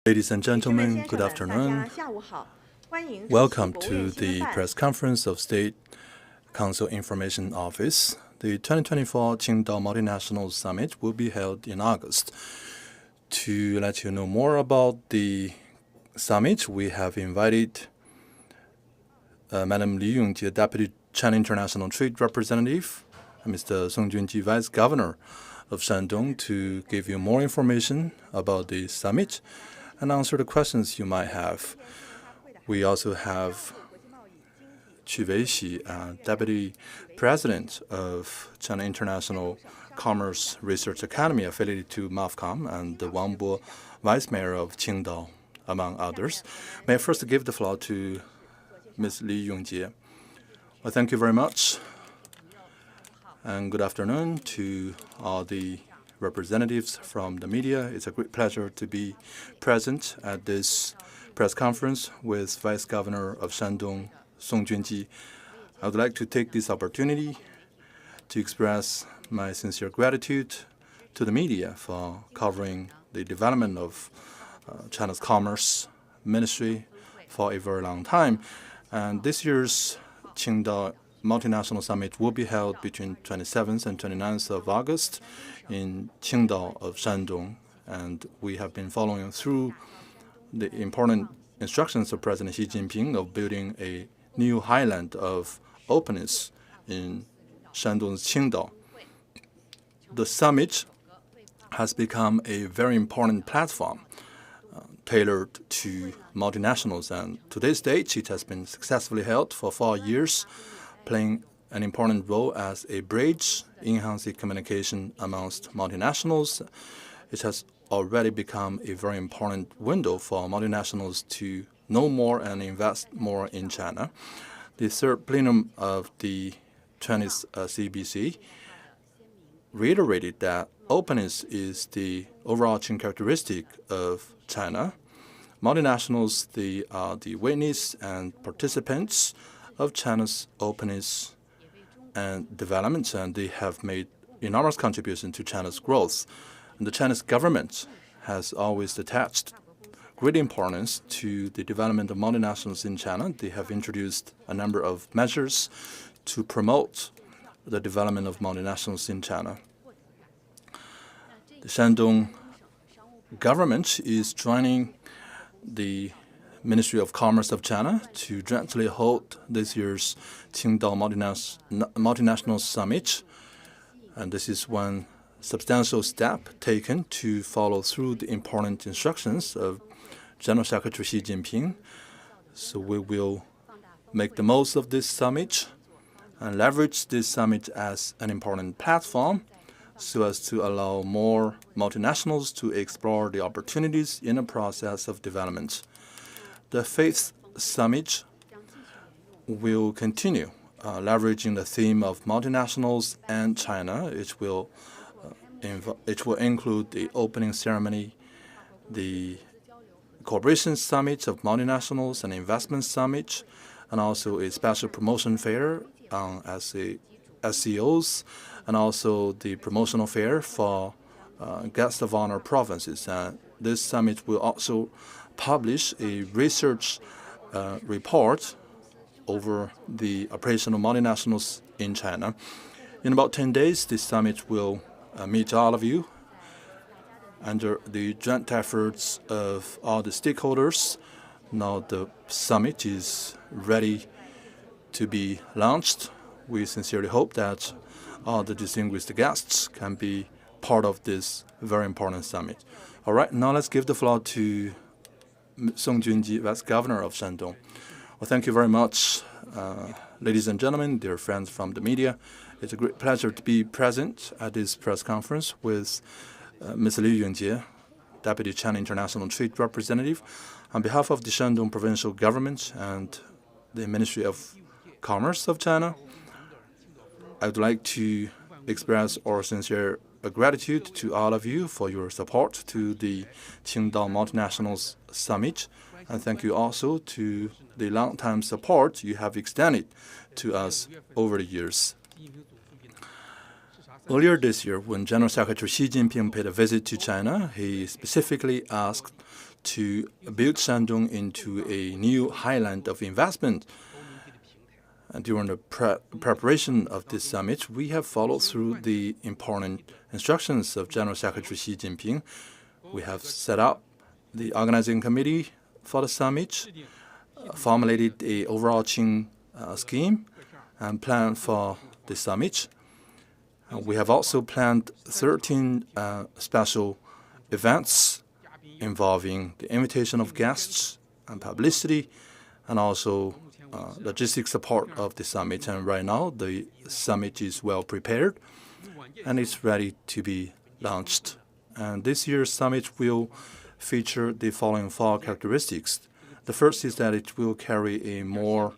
Ladies and gentlemen, good afternoon. Welcome to the press conference of State Council Information Office. The 2024 Qingdao Multinationals Summit will be held in August. To let you know more about the summit, we have invited Madam Yongjie, Deputy China International Trade Representative, Mr. Junji, Vice Governor of Shandong, to give you more information about the summit and answer the questions you might have. We also have Qu Weiqi, Deputy President of China International Commerce Research Academy, affiliated to MAFCOM, and Wang Bo, Vice Mayor of Qingdao, among others. May I first give the floor to Ms. Li Yongjie. Well, thank you very much, and good afternoon to all the representatives from the media. It's a great pleasure to be present at this press conference with Vice Governor of Shandong, Junji. I would like to take this opportunity to express my sincere gratitude to the media for covering the development of China's Commerce Ministry for a very long time. And this year's Qingdao Multinational Summit will be held between 27th and 29th of August in Qingdao of Shandong. And we have been following through the important instructions of President Xi Jinping of building a new highland of openness in Shandong's Qingdao. The summit has become a very important platform tailored to multinationals, and to this date it has been successfully held for 4 years, playing an important role as a bridge, enhancing communication amongst multinationals. It has already become a very important window for multinationals to know more and invest more in China. The third plenum of the 20th CBC reiterated that openness is the overarching characteristic of China. Multinationals, they are the witness and participants of China's openness and development, and they have made enormous contribution to China's growth. And the Chinese government has always attached great importance to the development of multinationals in China. They have introduced a number of measures to promote the development of multinationals in China. The Shandong government is joining the Ministry of Commerce of China to jointly hold this year's Qingdao Multinational Summit. And this is one substantial step taken to follow through the important instructions of General Secretary Xi Jinping. So we will make the most of this summit and leverage this summit as an important platform so as to allow more multinationals to explore the opportunities in the process of development. The fifth summit will continue leveraging the theme of multinationals and China. It will include the opening ceremony, the cooperation summit of multinationals and investment summit, and also a special promotion fair on SCIOs, and also the promotional fair for guest of honor provinces. This summit will also publish a research report over the operational multinationals in China. In about 10 days, this summit will meet all of you under the joint efforts of all the stakeholders. Now the summit is ready to be launched. We sincerely hope that all the distinguished guests can be part of this very important summit. All right, now let's give the floor to Junji, Vice Governor of Shandong. Well, thank you very much, ladies and gentlemen, dear friends from the media. It's a great pleasure to be present at this press conference with Ms. Li Yongjie, Deputy China International Trade Representative. On behalf of the Shandong Provincial Government and the Ministry of Commerce of China, I would like to express our sincere gratitude to all of you for your support to the Qingdao Multinationals Summit, and thank you also to the long-time support you have extended to us over the years. Earlier this year, when General Secretary Xi Jinping paid a visit to China, he specifically asked to build Shandong into a new highland of investment. And during the preparation of this summit, we have followed through the important instructions of General Secretary Xi Jinping. We have set up the organizing committee for the summit, formulated a overarching scheme and plan for the summit. We have also planned 13 special events involving the invitation of guests and publicity, and also logistic support of the summit. And right now, the summit is well prepared and it's ready to be launched. And this year's summit will feature the following 4 characteristics. The first is that it will carry a more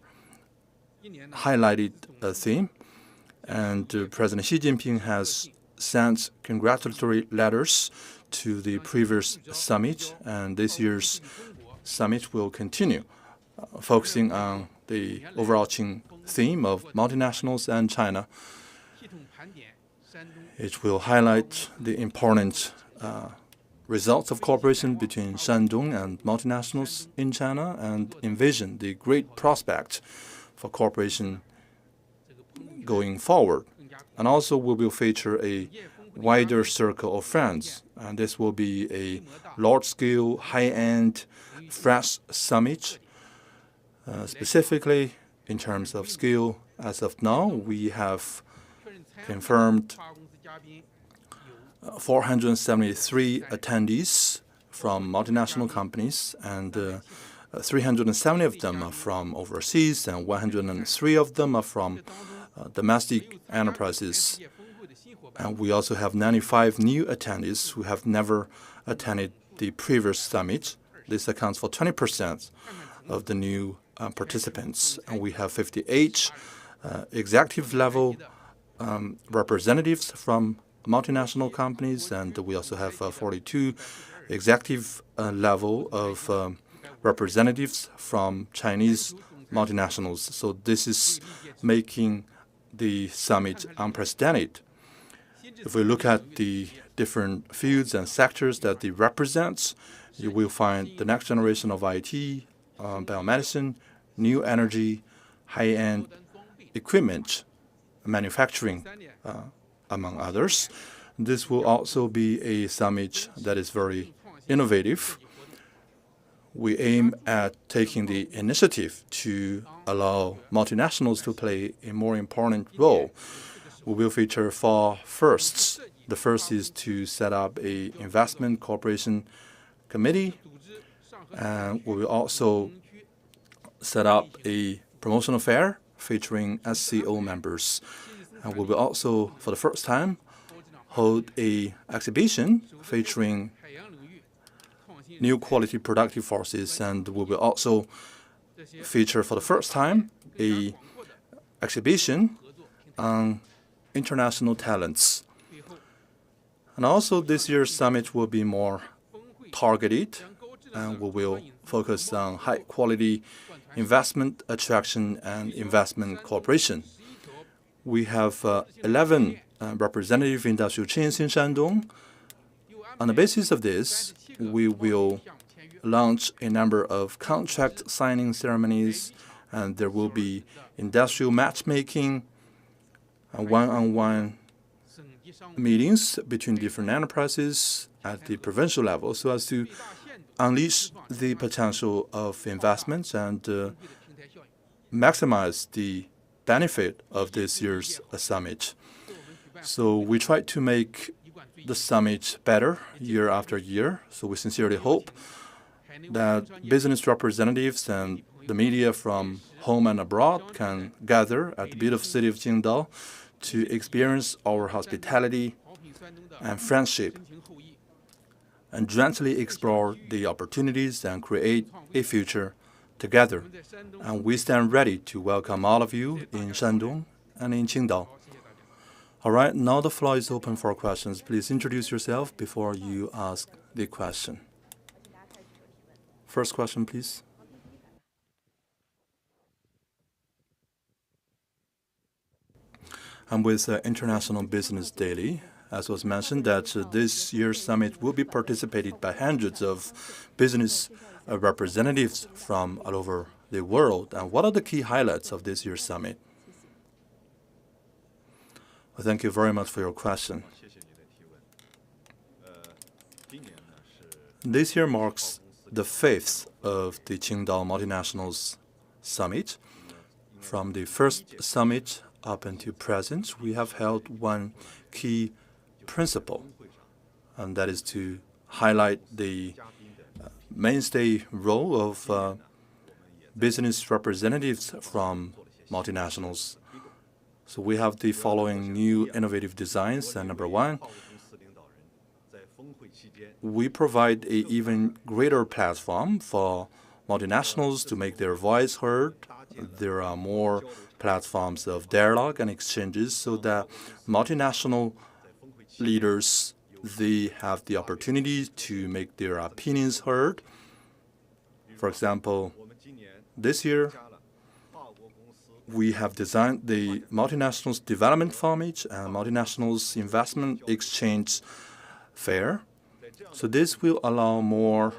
highlighted theme. And President Xi Jinping has sent congratulatory letters to the previous summit, and this year's summit will continue, focusing on the overarching theme of multinationals and China. It will highlight the important results of cooperation between Shandong and multinationals in China and envision the great prospect for cooperation going forward. And also we will feature a wider circle of friends. And this will be a large-scale, high-end, fresh summit. Specifically, in terms of scale, as of now, we have confirmed 473 attendees from multinational companies, and 370 of them are from overseas, and 103 of them are from domestic enterprises. And we also have 95 new attendees who have never attended the previous summit. This accounts for 20% of the new participants. And we have 58 executive-level representatives from multinational companies, and we also have 42 executive level of representatives from Chinese multinationals. So this is making the summit unprecedented. If we look at the different fields and sectors that it represents, you will find the next generation of IT, biomedicine, new energy, high-end equipment, manufacturing, among others. This will also be a summit that is very innovative. We aim at taking the initiative to allow multinationals to play a more important role. We will feature 4 firsts. The first is to set up an investment cooperation committee, and we will also set up a promotional fair featuring SCIO members. And we will also, for the first time, hold an exhibition featuring new quality productive forces, and we will also feature for the first time an exhibition on international talents. And also this year's summit will be more targeted, and we will focus on high-quality investment attraction and investment cooperation. We have 11 representative industrial chains in Shandong. On the basis of this, we will launch a number of contract signing ceremonies, and there will be industrial matchmaking, one-on-one meetings between different enterprises at the provincial level so as to unleash the potential of investments and maximize the benefit of this year's summit. So we try to make the summit better year after year. So we sincerely hope that business representatives and the media from home and abroad can gather at the beautiful city of Qingdao to experience our hospitality and friendship and jointly explore the opportunities and create a future together. And we stand ready to welcome all of you in Shandong and in Qingdao. All right, now the floor is open for questions. Please introduce yourself before you ask the question. First question, please. I'm with International Business Daily. as was mentioned, that this year's summit will be participated by hundreds of business representatives from all over the world. And what are the key highlights of this year's summit? Well, thank you very much for your question. This year marks the 5th of the Qingdao Multinationals Summit. From the first summit up until present, we have held one key principle, and that is to highlight the mainstay role of business representatives from multinationals. So we have the following new innovative designs. And number one, we provide an even greater platform for multinationals to make their voice heard. There are more platforms of dialogue and exchanges so that multinational leaders, they have the opportunity to make their opinions heard. For example, this year, we have designed the Multinationals Development Summit and Multinationals Investment Exchange Fair. So this will allow more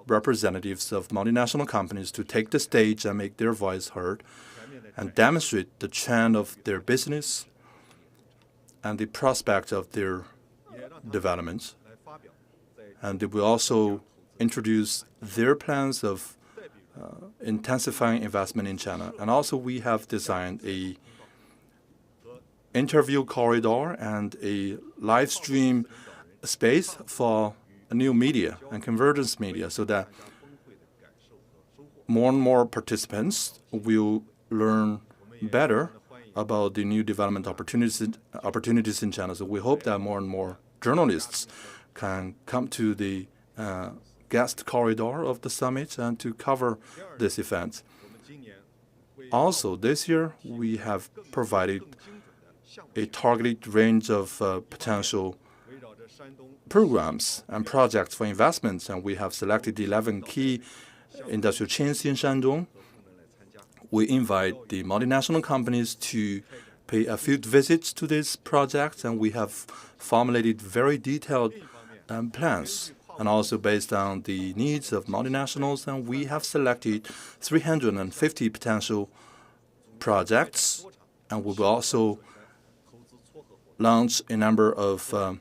representatives of multinational companies to take the stage and make their voice heard and demonstrate the trend of their business and the prospect of their development. And they will also introduce their plans of intensifying investment in China. And also we have designed a interview corridor and a live stream space for new media and convergence media so that more and more participants will learn better about the new development opportunities in China. So we hope that more and more journalists can come to the guest corridor of the summit and to cover this event. Also, this year, we have provided a targeted range of potential programs and projects for investments, and we have selected 11 key industrial chains in Shandong. We invite the multinational companies to pay a field visit to these projects, and we have formulated very detailed plans, and also based on the needs of multinationals, and we have selected 350 potential projects, and we will also launch a number of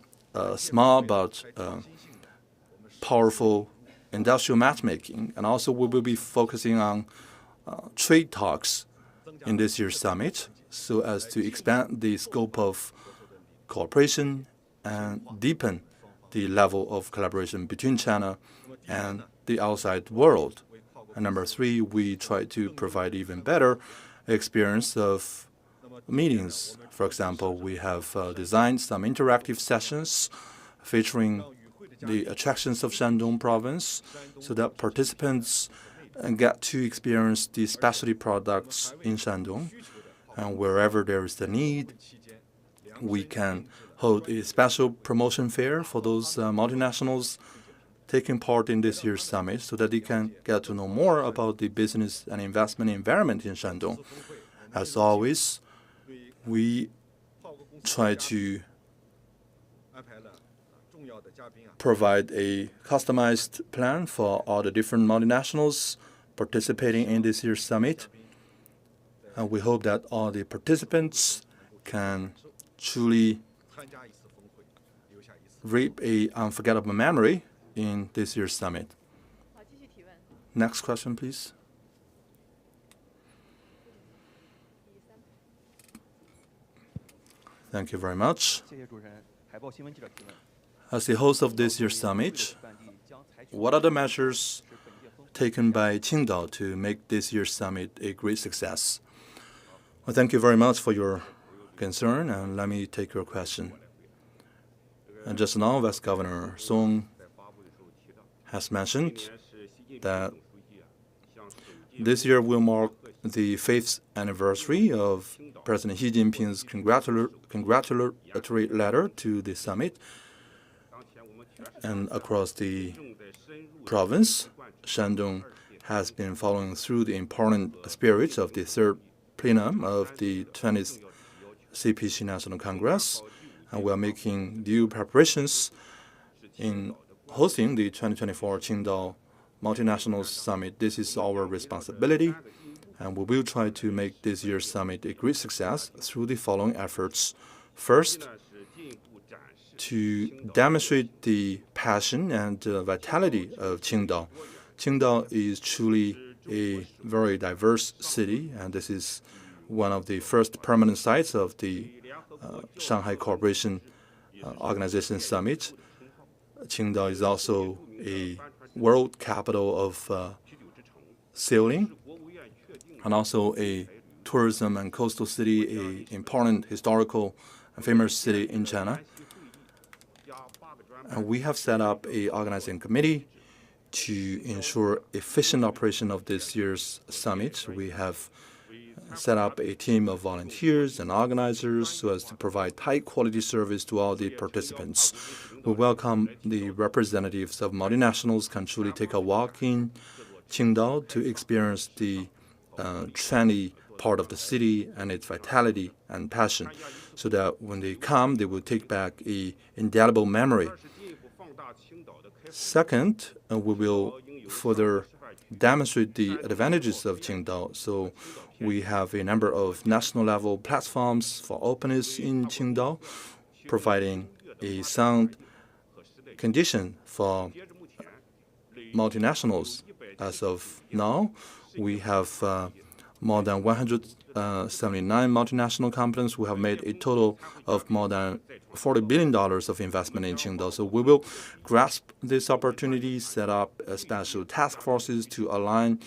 small but powerful industrial matchmaking. And also we will be focusing on trade talks in this year's summit so as to expand the scope of cooperation and deepen the level of collaboration between China and the outside world. And number three, we try to provide even better experience of meetings. For example, we have designed some interactive sessions featuring the attractions of Shandong Province so that participants get to experience the specialty products in Shandong. And wherever there is the need, we can hold a special promotion fair for those multinationals taking part in this year's summit so that they can get to know more about the business and investment environment in Shandong. As always, we try to provide a customized plan for all the different multinationals participating in this year's summit. And we hope that all the participants can truly reap an unforgettable memory in this year's summit. Next question, please. Thank you very much. As the host of this year's summit, what are the measures taken by Qingdao to make this year's summit a great success? Well, thank you very much for your concern, and let me take your question. And just now, Vice Governor Song has mentioned that this year will mark the 5th anniversary of President Xi Jinping's congratulatory letter to the summit. And across the province, Shandong has been following through the important spirit of the third plenum of the 20th CPC National Congress. and we are making due preparations in hosting the 2024 Qingdao Multinationals Summit. This is our responsibility, and we will try to make this year's summit a great success through the following efforts. First, to demonstrate the passion and vitality of Qingdao. Qingdao is truly a very diverse city, and this is one of the first permanent sites of the Shanghai Cooperation Organization Summit. Qingdao is also a world capital of sailing, and also a tourism and coastal city, an important historical and famous city in China. And we have set up an organizing committee to ensure efficient operation of this year's summit. We have set up a team of volunteers and organizers so as to provide high-quality service to all the participants. We welcome the representatives of multinationals can truly take a walk in Qingdao to experience the trendy part of the city and its vitality and passion, so that when they come, they will take back an indelible memory. Second, we will further demonstrate the advantages of Qingdao. So we have a number of national-level platforms for openness in Qingdao, providing a sound condition for multinationals. As of now, we have more than 179 multinational companies who have made a total of more than $40 billion of investment in Qingdao. So we will grasp this opportunity, set up special task forces to align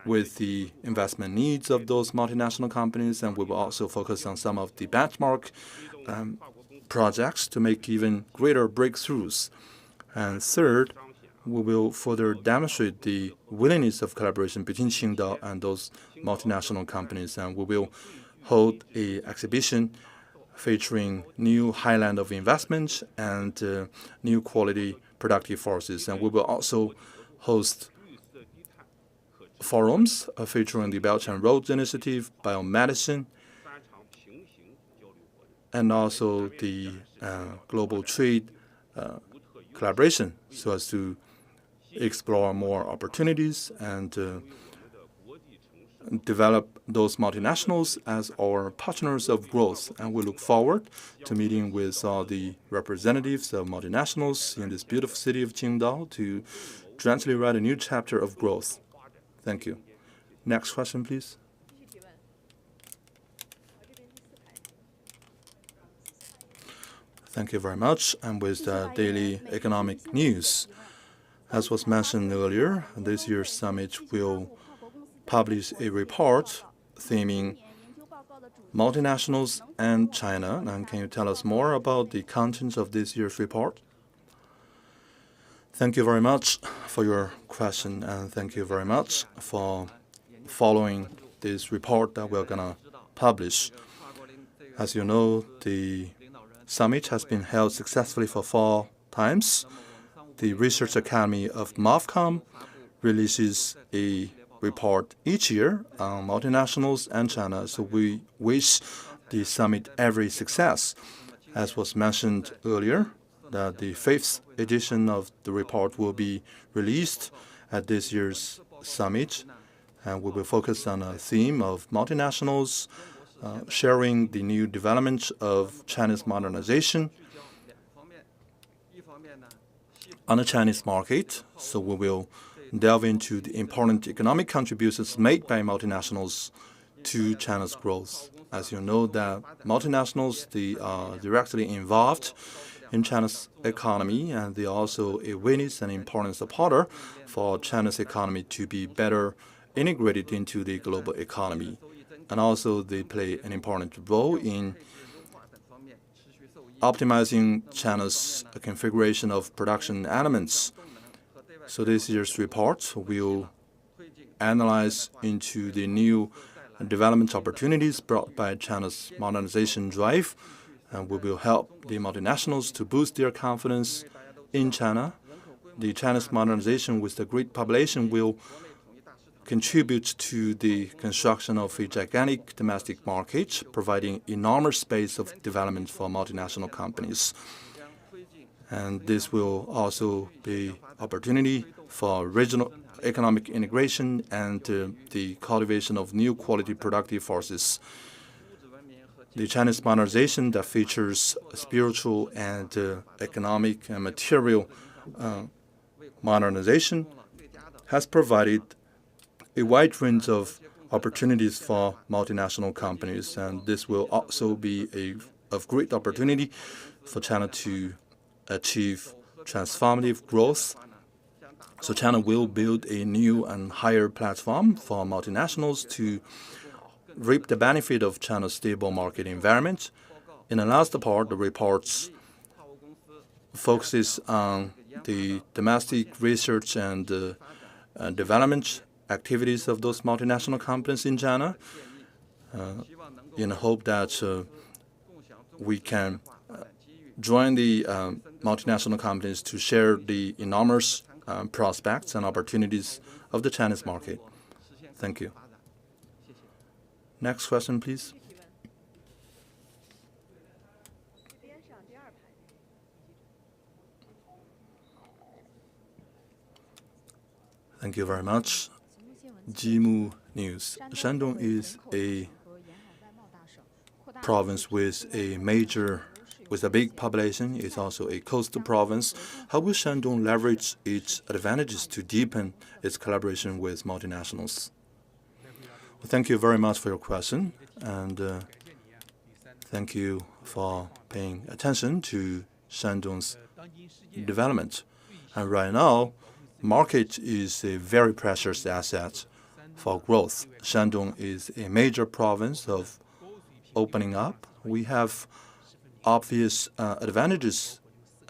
with the investment needs of those multinational companies, and we will also focus on some of the benchmark projects to make even greater breakthroughs. And third, we will further demonstrate the willingness of collaboration between Qingdao and those multinational companies, and we will hold an exhibition featuring new highland of investment and new quality productive forces. And we will also host forums featuring the Belt and Road Initiative, biomedicine, and also the global trade collaboration, so as to explore more opportunities and develop those multinationals as our partners of growth. And we look forward to meeting with all the representatives of multinationals in this beautiful city of Qingdao to jointly write a new chapter of growth. Thank you. Next question, please. Thank you very much. And with the daily economic news, as was mentioned earlier, this year's summit will publish a report theming multinationals and China. And can you tell us more about the contents of this year's report? Thank you very much for your question, and thank you very much for following this report that we're going to publish. As you know, the summit has been held successfully for 4 times. The Research Academy of MOFCOM releases a report each year on multinationals and China, so we wish the summit every success. As was mentioned earlier, that the 5th edition of the report will be released at this year's summit, and we will focus on a theme of multinationals, sharing the new development of China's modernization on the Chinese market. So we will delve into the important economic contributions made by multinationals to China's growth. As you know, that multinationals, they are directly involved in China's economy, and they are also a witness and important supporter for China's economy to be better integrated into the global economy. And also they play an important role in optimizing China's configuration of production elements. So this year's report will analyze into the new development opportunities brought by China's modernization drive, and we will help the multinationals to boost their confidence in China. The China's modernization with the great population will contribute to the construction of a gigantic domestic market, providing enormous space of development for multinational companies. And this will also be opportunity for regional economic integration and the cultivation of new quality productive forces. The Chinese modernization that features spiritual and economic and material modernization has provided a wide range of opportunities for multinational companies, and this will also be of great opportunity for China to achieve transformative growth. So China will build a new and higher platform for multinationals to reap the benefit of China's stable market environment. In the last part, the reports focuses on the domestic research and development activities of those multinational companies in China, in the hope that we can join the multinational companies to share the enormous prospects and opportunities of the Chinese market. Thank you. Next question, please. Thank you very much. Jimu News. Shandong is a province with a big population. It's also a coastal province. How will Shandong leverage its advantages to deepen its collaboration with multinationals? Well, thank you very much for your question, and thank you for paying attention to Shandong's development. And right now, market is a very precious asset for growth. Shandong is a major province of opening up. We have obvious advantages,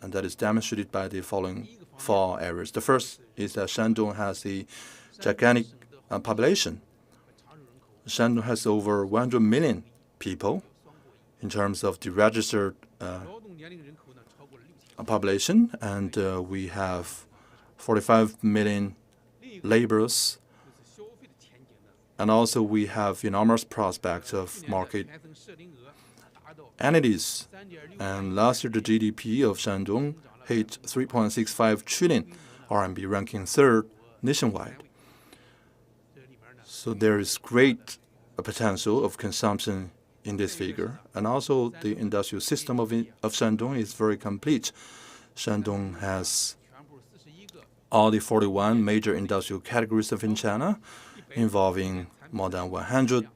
and that is demonstrated by the following 4 areas. The first is that Shandong has a gigantic population. Shandong has over 100 million people in terms of the registered population, and we have 45 million laborers, and also we have enormous prospects of market entities. And last year, the GDP of Shandong hit 3.65 trillion RMB, ranking 3rd nationwide. So there is great potential of consumption in this figure. And also the industrial system of Shandong is very complete. Shandong has all the 41 major industrial categories of in China, involving more than 100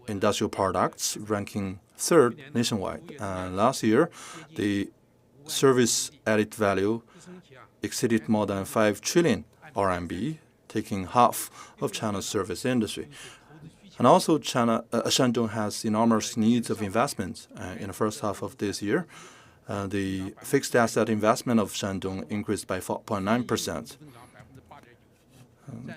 industrial products, ranking 3rd nationwide. Last year, the service added value exceeded more than 5 trillion RMB, taking half of China's service industry. And also, Shandong has enormous needs of investment. In the first half of this year, the fixed asset investment of Shandong increased by 4.9%.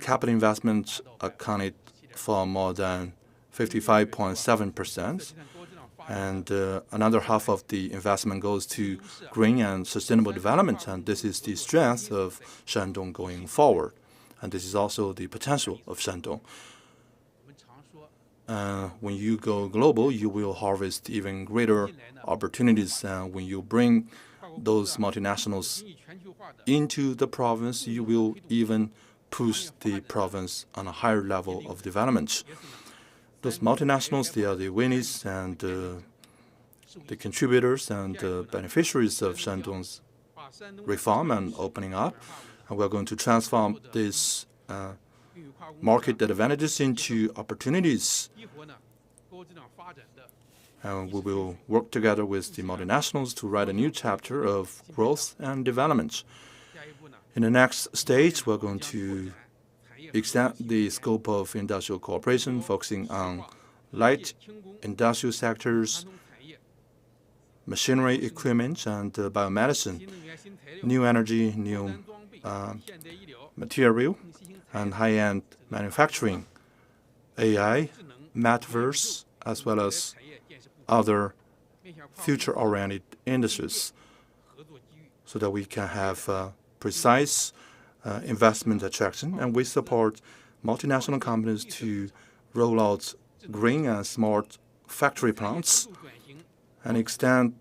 Capital investments accounted for more than 55.7%. And another half of the investment goes to green and sustainable development. And this is the strength of Shandong going forward. And this is also the potential of Shandong. When you go global, you will harvest even greater opportunities. When you bring those multinationals into the province, you will even push the province on a higher level of development. Those multinationals, they are the winners and the contributors and the beneficiaries of Shandong's reform and opening up. And we're going to transform this market advantages into opportunities. And we will work together with the multinationals to write a new chapter of growth and development. In the next stage, we're going to extend the scope of industrial cooperation, focusing on light industrial sectors, machinery, equipment, and biomedicine, new energy, new material, and high-end manufacturing, AI, metaverse, as well as other future-oriented industries, so that we can have precise investment attraction. And we support multinational companies to roll out green and smart factory plants and expand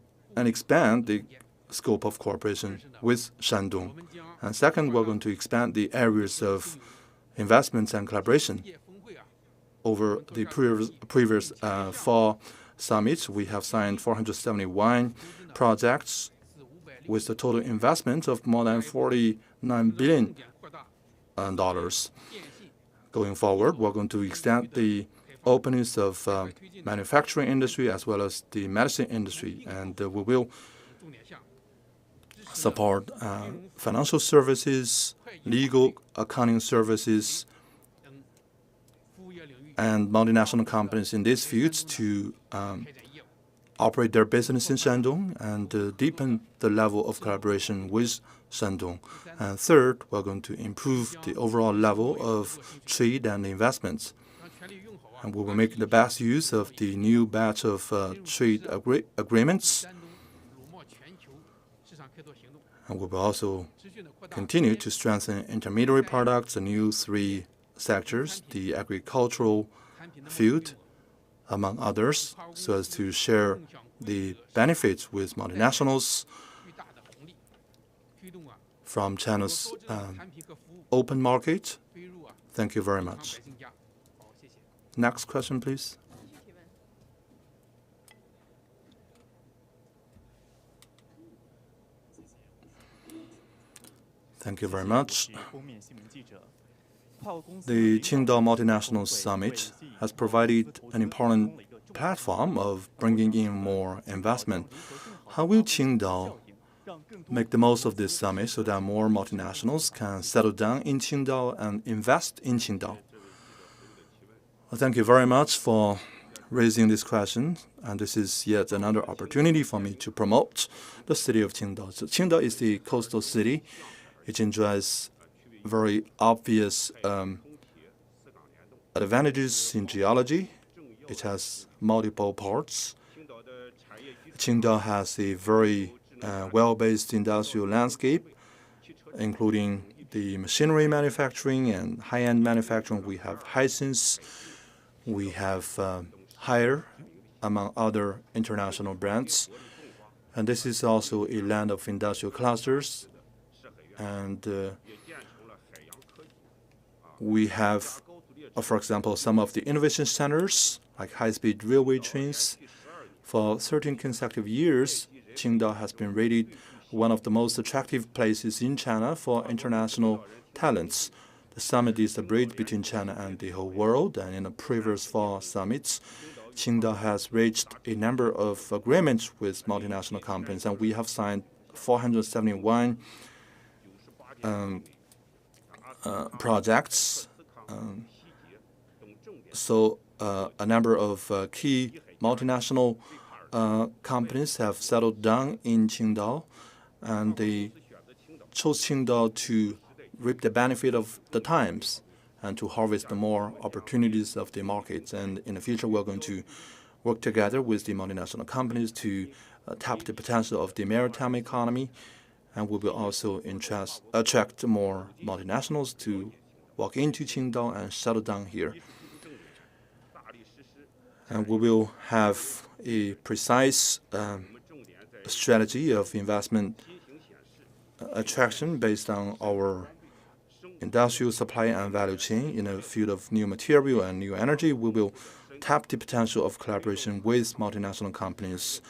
the scope of cooperation with Shandong. And second, we're going to expand the areas of investments and collaboration. Over the previous 4 summits, we have signed 471 projects with a total investment of more than $49 billion. Going forward, we're going to extend the openness of manufacturing industry as well as the medicine industry, and we will support financial services, legal accounting services, and multinational companies in these fields to operate their business in Shandong and deepen the level of collaboration with Shandong. And third, we're going to improve the overall level of trade and investments. And we will make the best use of the new batch of trade agreements. And we will also continue to strengthen intermediary products, the new 3 sectors, the agricultural field, among others, so as to share the benefits with multinationals from China's open market. Thank you very much. Next question, please. Thank you very much. The Qingdao Multinationals Summit has provided an important platform of bringing in more investment. How will Qingdao make the most of this summit so that more multinationals can settle down in Qingdao and invest in Qingdao? Well, thank you very much for raising this question, and this is yet another opportunity for me to promote the city of Qingdao. So Qingdao is the coastal city. It enjoys very obvious advantages in geology. It has multiple ports. Qingdao has a very well-based industrial landscape, including the machinery manufacturing and high-end manufacturing. We have Hisense, we have Haier, among other international brands. And this is also a land of industrial clusters. And we have, for example, some of the innovation centers, like high-speed railway trains. For 13 consecutive years, Qingdao has been rated one of the most attractive places in China for international talents. The summit is a bridge between China and the whole world, and in the previous 4 summits, Qingdao has reached a number of agreements with multinational companies, and we have signed 471 projects. So a number of key multinational companies have settled down in Qingdao, and they chose Qingdao to reap the benefit of the times and to harvest more opportunities of the markets. And in the future, we're going to work together with the multinational companies to tap the potential of the maritime economy, and we will also attract more multinationals to walk into Qingdao and settle down here. And we will have a precise strategy of investment attraction based on our industrial supply and value chain in the field of new material and new energy. We will tap the potential of collaboration with multinational companies,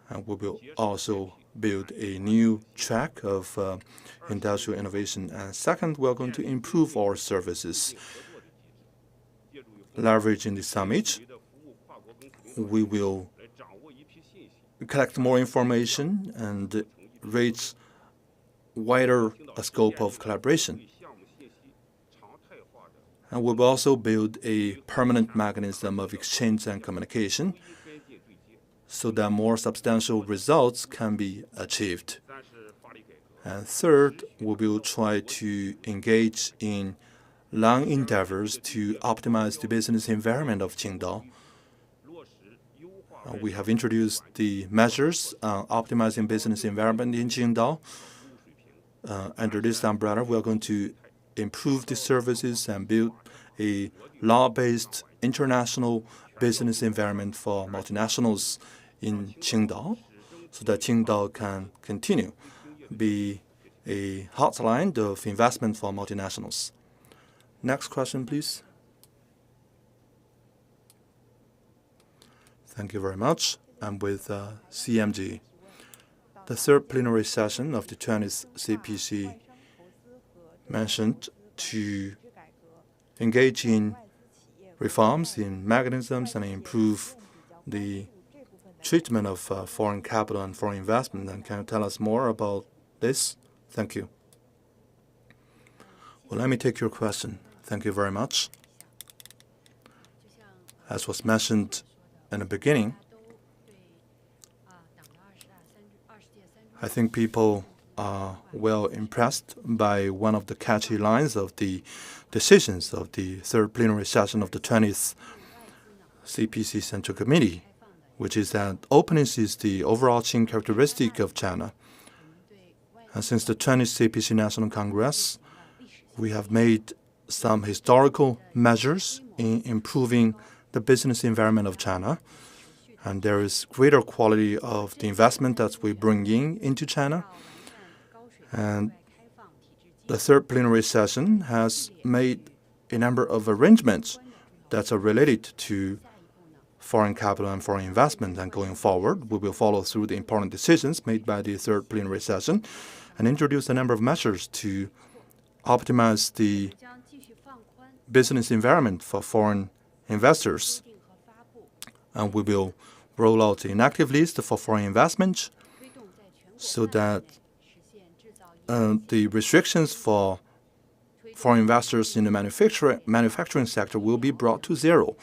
and we will also build a new track of industrial innovation. And second, we're going to improve our services. Leveraging the summit, we will collect more information and reach wider scope of collaboration. And we will also build a permanent mechanism of exchange and communication so that more substantial results can be achieved. And third, we will try to engage in long endeavors to optimize the business environment of Qingdao. We have introduced the measures optimizing business environment in Qingdao. Under this umbrella, we are going to improve the services and build a law-based international business environment for multinationals in Qingdao, so that Qingdao can continue be a hotline of investment for multinationals. Next question, please. Thank you very much. I'm with CMG. The third plenary session of the 20th CPC mentioned to engage in reforms in mechanisms and improve the treatment of foreign capital and foreign investment. And can you tell us more about this? Thank you. Well, let me take your question. Thank you very much. As was mentioned in the beginning, I think people are well impressed by one of the catchy lines of the decisions of the third plenary session of the 20th CPC Central Committee, which is that openness is the overarching characteristic of China. And since the 20th CPC National Congress, we have made some historical measures in improving the business environment of China. And there is greater quality of the investment that we bring into China. And the third plenary session has made a number of arrangements that are related to foreign capital and foreign investment. And going forward, we will follow through the important decisions made by the third plenary session and introduce a number of measures to optimize the business environment for foreign investors. And we will roll out an active list for foreign investment so that the restrictions for foreign investors in the manufacturing sector will be brought to zero.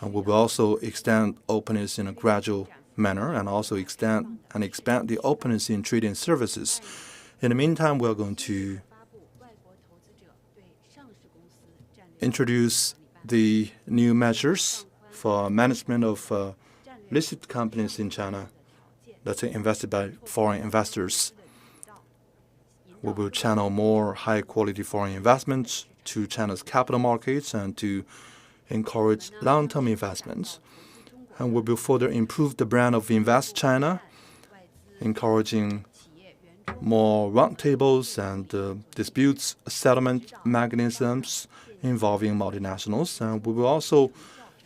And we will also extend openness in a gradual manner and also extend and expand the openness in trade and services. In the meantime, we are going to introduce the new measures for management of listed companies in China that are invested by foreign investors. We will channel more high-quality foreign investments to China's capital markets and to encourage long-term investments. And we will further improve the brand of Invest China, encouraging more roundtables and disputes settlement mechanisms involving multinationals. And we will also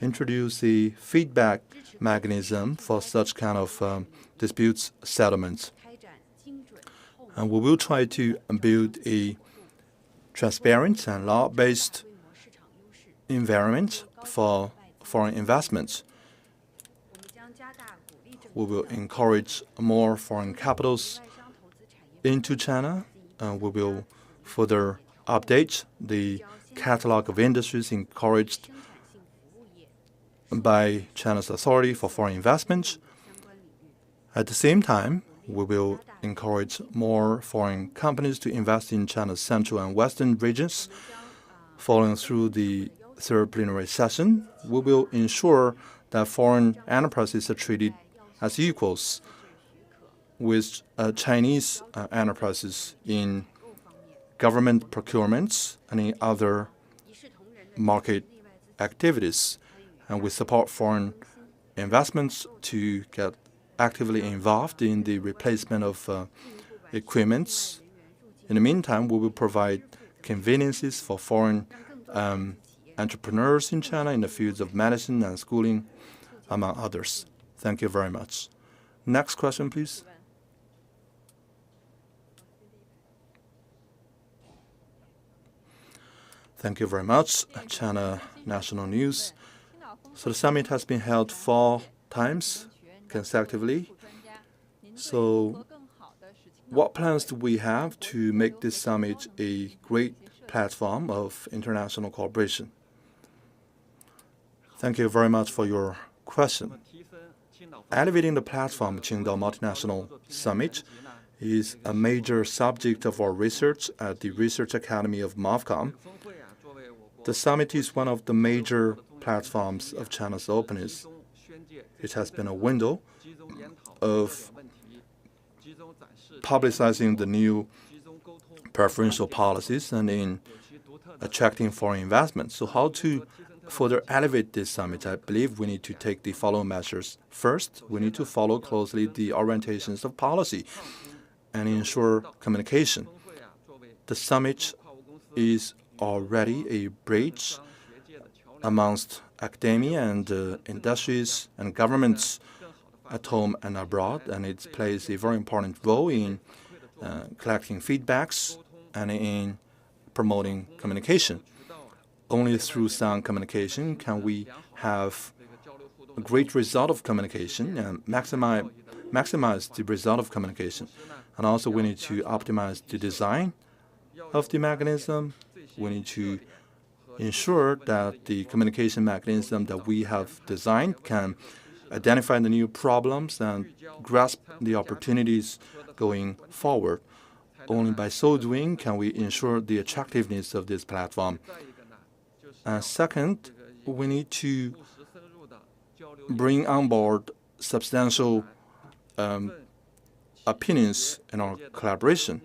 introduce a feedback mechanism for such kind of disputes settlements. And we will try to build a transparent and law-based environment for foreign investments. We will encourage more foreign capitals into China, and we will further update the catalog of industries encouraged by China's authority for foreign investment. At the same time, we will encourage more foreign companies to invest in China's central and western regions. Following through the third plenary session, we will ensure that foreign enterprises are treated as equals with Chinese enterprises in government procurements and in other market activities. And we support foreign investments to get actively involved in the replacement of equipments. In the meantime, we will provide conveniences for foreign entrepreneurs in China in the fields of medicine and schooling, among others. Thank you very much. Next question, please. Thank you very much. China National News. So the summit has been held 4 times consecutively. So what plans do we have to make this summit a great platform of international cooperation? Thank you very much for your question. Elevating the platform Qingdao Multinational Summit is a major subject of our research at the Research Academy of MOFCOM. The summit is one of the major platforms of China's openness. It has been a window of publicizing the new preferential policies and in attracting foreign investment. So how to further elevate this summit? I believe we need to take the following measures. First, we need to follow closely the orientations of policy and ensure communication. The summit is already a bridge amongst academia and industries and governments at home and abroad, and it plays a very important role in collecting feedbacks and in promoting communication. Only through sound communication can we have a great result of communication and maximize the result of communication. And also we need to optimize the design of the mechanism. We need to ensure that the communication mechanism that we have designed can identify the new problems and grasp the opportunities going forward. Only by so doing can we ensure the attractiveness of this platform. Second, we need to bring on board substantial opinions in our collaboration.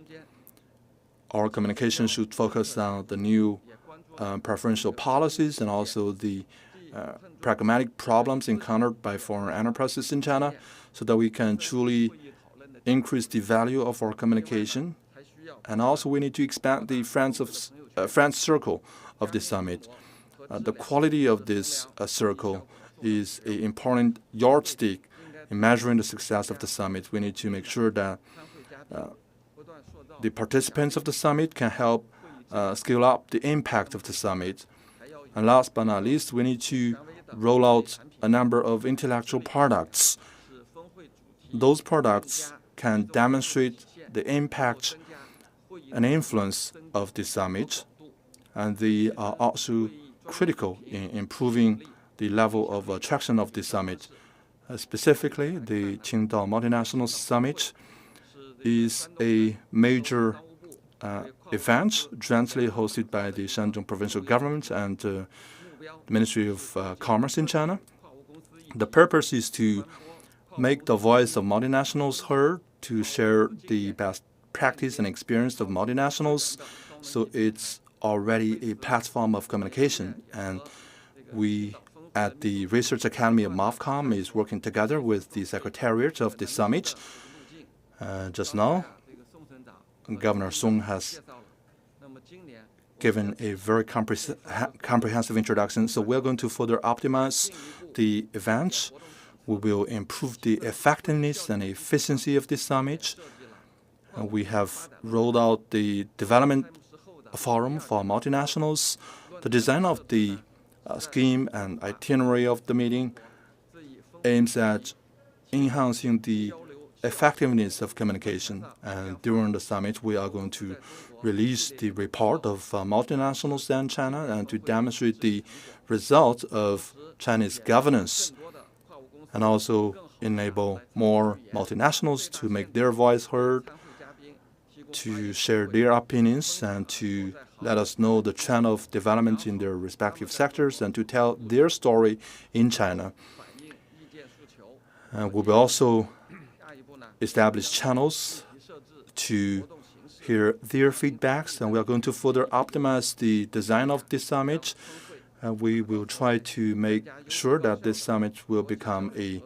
Our communication should focus on the new preferential policies and also the pragmatic problems encountered by foreign enterprises in China, so that we can truly increase the value of our communication. And also we need to expand the friends circle of the summit. The quality of this circle is an important yardstick in measuring the success of the summit. We need to make sure that the participants of the summit can help scale up the impact of the summit. And last but not least, we need to roll out a number of intellectual products. Those products can demonstrate the impact and influence of the summit, and they are also critical in improving the level of attraction of the summit. Specifically, the Qingdao Multinationals Summit is a major event jointly hosted by the Shandong Provincial Government and the Ministry of Commerce in China. The purpose is to make the voice of multinationals heard, to share the best practice and experience of multinationals. So it's already a platform of communication. And we at the Research Academy of MOFCOM is working together with the Secretariat of the Summit. Just now, Governor Song has given a very comprehensive introduction. So we're going to further optimize the event. We will improve the effectiveness and efficiency of this summit. We have rolled out the development forum for multinationals. The design of the scheme and itinerary of the meeting aims at enhancing the effectiveness of communication. And during the summit, we are going to release the report of multinationals in China and to demonstrate the result of Chinese governance, and also enable more multinationals to make their voice heard, to share their opinions, and to let us know the trend of development in their respective sectors and to tell their story in China. We will also establish channels to hear their feedbacks, and we are going to further optimize the design of this summit. We will try to make sure that this summit will become a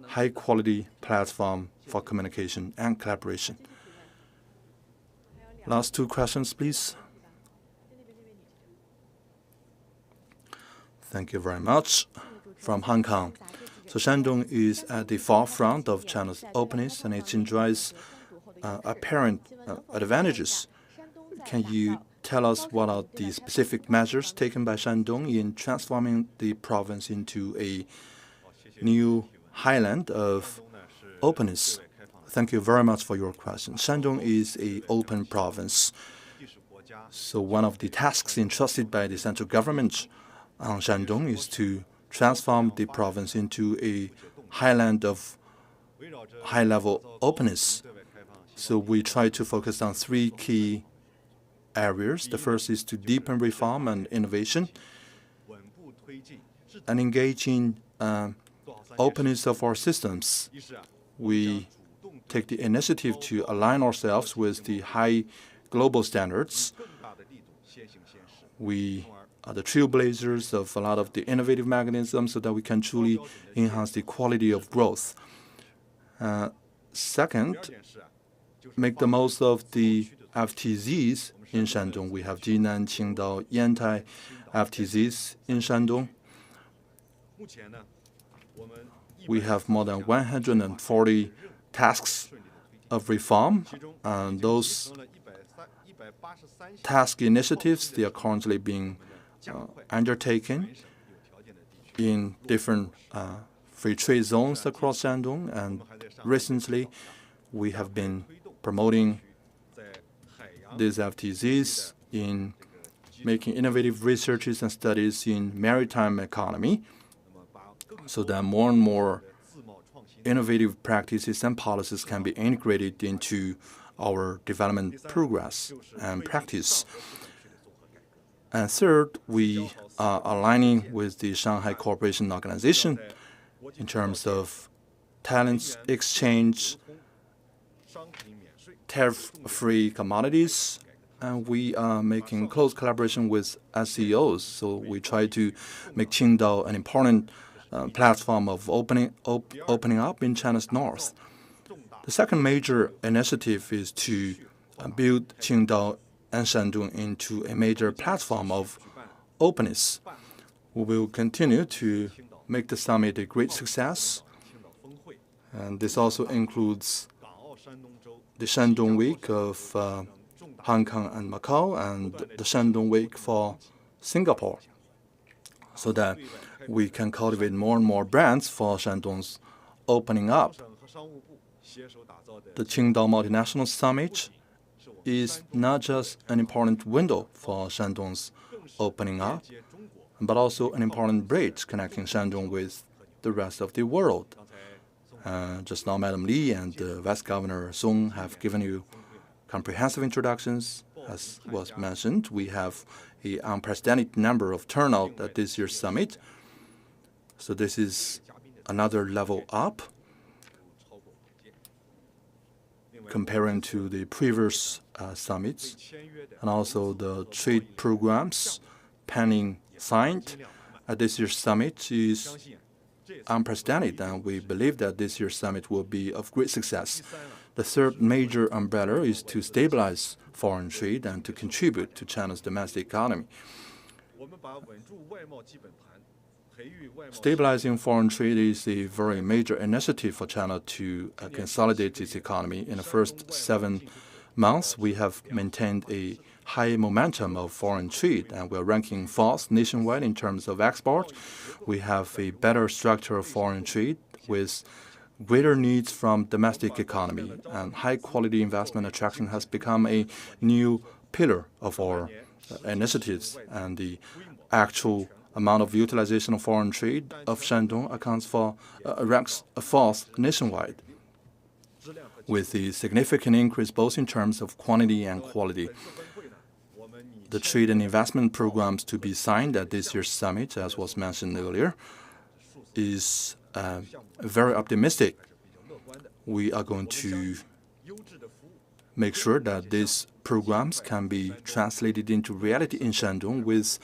high-quality platform for communication and collaboration. Last two questions, please. Thank you very much. From Hong Kong. So Shandong is at the forefront of China's openness, and it enjoys apparent advantages. Can you tell us what are the specific measures taken by Shandong in transforming the province into a new highland of openness? Thank you very much for your question. Shandong is an open province. So one of the tasks entrusted by the central government on Shandong is to transform the province into a highland of high-level openness. So we try to focus on three key areas. The first is to deepen reform and innovation and engage in openness of our systems. We take the initiative to align ourselves with the high global standards. We are the trailblazers of a lot of the innovative mechanisms so that we can truly enhance the quality of growth. Second, make the most of the FTZs in Shandong. We have Jinan, Qingdao, Yantai FTZs in Shandong. We have more than 140 tasks of reform, and those task initiatives, they are currently being undertaken in different free trade zones across Shandong, and recently we have been promoting these FTZs in making innovative researches and studies in maritime economy so that more and more innovative practices and policies can be integrated into our development progress and practice. And third, we are aligning with the Shanghai Cooperation Organization in terms of talents exchange, tariff-free commodities, and we are making close collaboration with SCIOs. So we try to make Qingdao an important platform of opening up in China's north. The second major initiative is to build Qingdao and Shandong into a major platform of openness. We will continue to make the summit a great success, and this also includes the Shandong Week of Hong Kong and Macau and the Shandong Week for Singapore, so that we can cultivate more and more brands for Shandong's opening up. The Qingdao Multinationals Summit is not just an important window for Shandong's opening up, but also an important bridge connecting Shandong with the rest of the world. Just now, Madam Li and Vice Governor Song have given you comprehensive introductions. As was mentioned, we have an unprecedented number of turnout at this year's summit. So this is another level up comparing to the previous summits, and also the trade programs pending signed at this year's summit is unprecedented, and we believe that this year's summit will be of great success. The third major umbrella is to stabilize foreign trade and to contribute to China's domestic economy. Stabilizing foreign trade is a very major initiative for China to consolidate its economy. In the first 7 months, we have maintained a high momentum of foreign trade, and we're ranking 4th nationwide in terms of export. We have a better structure of foreign trade with greater needs from domestic economy, and high-quality investment attraction has become a new pillar of our initiatives, and the actual amount of utilization of foreign trade of Shandong ranks 4th nationwide, with a significant increase both in terms of quantity and quality. The trade and investment programs to be signed at this year's summit, as was mentioned earlier, is very optimistic. We are going to make sure that these programs can be translated into reality in Shandong with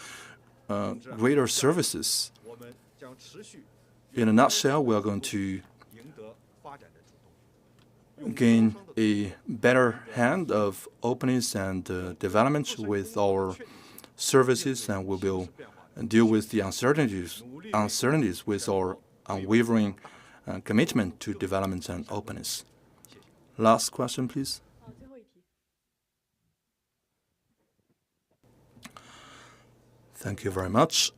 greater services. In a nutshell, we are going to gain a better hand of openness and development with our services, and we will deal with the uncertainties with our unwavering commitment to development and openness. Last question, please. Thank you very much.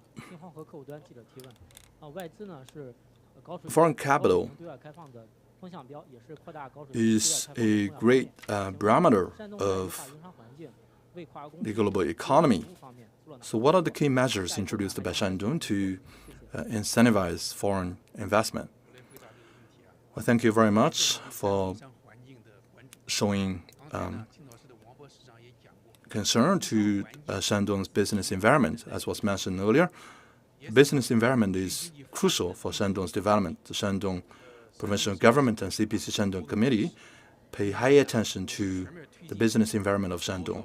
Foreign capital is a great barometer of the global economy. So what are the key measures introduced by Shandong to incentivize foreign investment? Well, thank you very much for showing concern to Shandong's business environment. As was mentioned earlier, business environment is crucial for Shandong's development. The Shandong Provincial Government and CPC Shandong Committee pay high attention to the business environment of Shandong.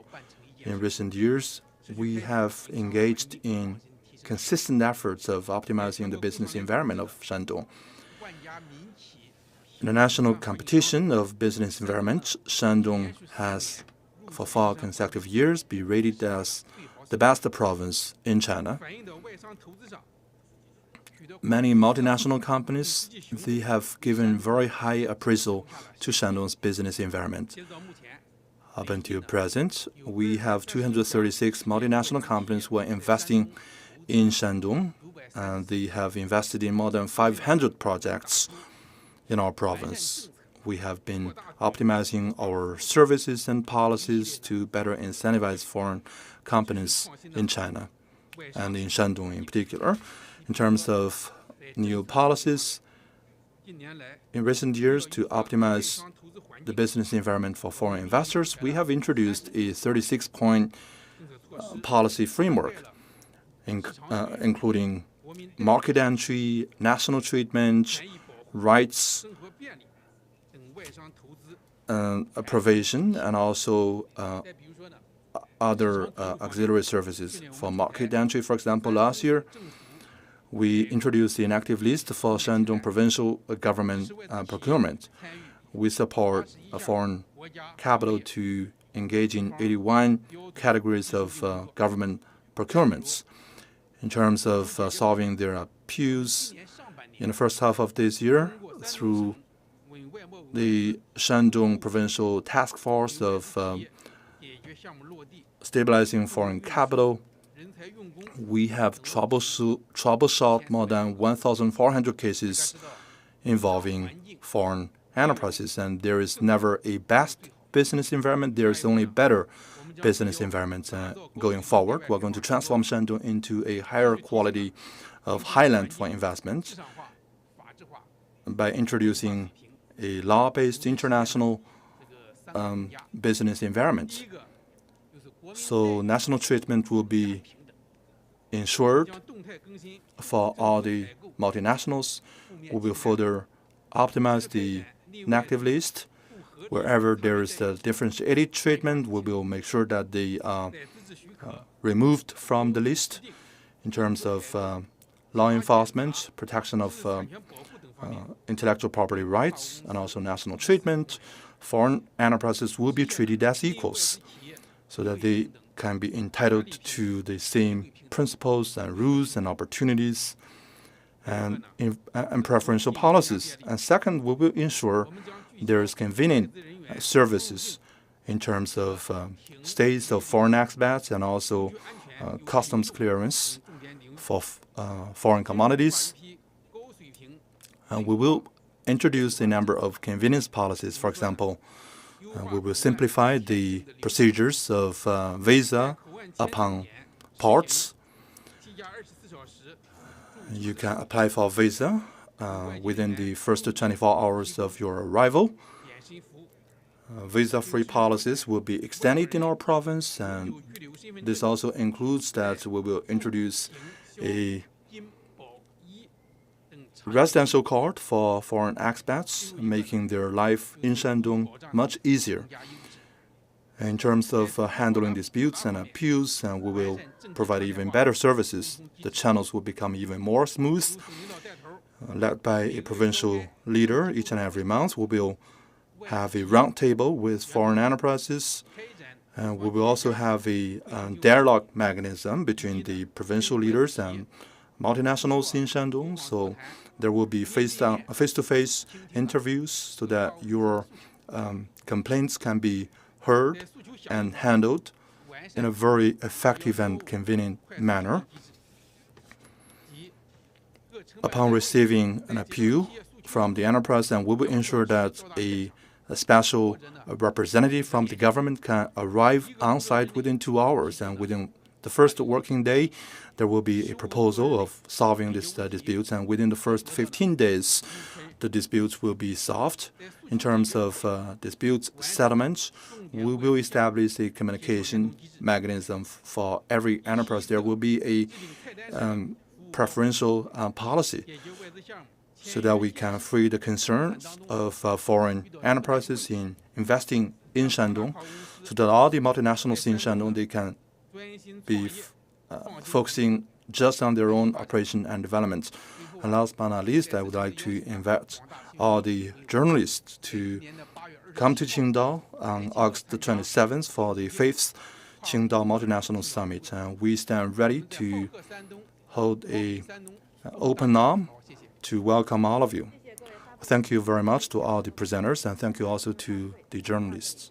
In recent years, we have engaged in consistent efforts of optimizing the business environment of Shandong. In the national competition of business environment, Shandong has, for 4 consecutive years, been rated as the best province in China. Many multinational companies, they have given very high appraisal to Shandong's business environment. Up until present, we have 236 multinational companies who are investing in Shandong, and they have invested in more than 500 projects in our province. We have been optimizing our services and policies to better incentivize foreign companies in China, and in Shandong in particular. In terms of new policies, in recent years, to optimize the business environment for foreign investors, we have introduced a 36-point policy framework, including market entry, national treatment, rights provision, and also other auxiliary services. For market entry, for example, last year, we introduced the inactive list for Shandong provincial government procurement. We support foreign capital to engage in 81 categories of government procurements. In terms of solving their appeals, in the first half of this year, through the Shandong Provincial Task Force of Stabilizing Foreign Capital, we have troubleshot more than 1,400 cases involving foreign enterprises, and there is never a best business environment. There is only better business environment going forward. We're going to transform Shandong into a higher quality of highland for investment by introducing a law-based international business environment. So national treatment will be ensured for all the multinationals. We will further optimize the inactive list. Wherever there is a differentiated treatment, we will make sure that they are removed from the list. In terms of law enforcement, protection of intellectual property rights, and also national treatment, foreign enterprises will be treated as equals so that they can be entitled to the same principles and rules and opportunities and preferential policies. And second, we will ensure there is convenient services in terms of stays of foreign expats and also customs clearance for foreign commodities. And we will introduce a number of convenience policies. For example, we will simplify the procedures of visa upon ports. You can apply for a visa within the first 24 hours of your arrival. Visa-free policies will be extended in our province, and this also includes that we will introduce a residential card for foreign expats, making their life in Shandong much easier. In terms of handling disputes and appeals, we will provide even better services. The channels will become even more smooth. Led by a provincial leader each and every month, we will have a roundtable with foreign enterprises. And we will also have a dialogue mechanism between the provincial leaders and multinationals in Shandong. So there will be face-to-face interviews so that your complaints can be heard and handled in a very effective and convenient manner. Upon receiving an appeal from the enterprise, and we will ensure that a special representative from the government can arrive on site within 2 hours, and within the first working day, there will be a proposal of solving these disputes, and within the first 15 days, the disputes will be solved. In terms of disputes settlement, we will establish a communication mechanism for every enterprise. There will be a preferential policy so that we can free the concerns of foreign enterprises in investing in Shandong, so that all the multinationals in Shandong, they can be focusing just on their own operation and development. And last but not least, I would like to invite all the journalists to come to Qingdao on August the 27th for the 5th Qingdao Multinationals Summit. And we stand ready to hold an open arm to welcome all of you. Thank you very much to all the presenters, and thank you also to the journalists.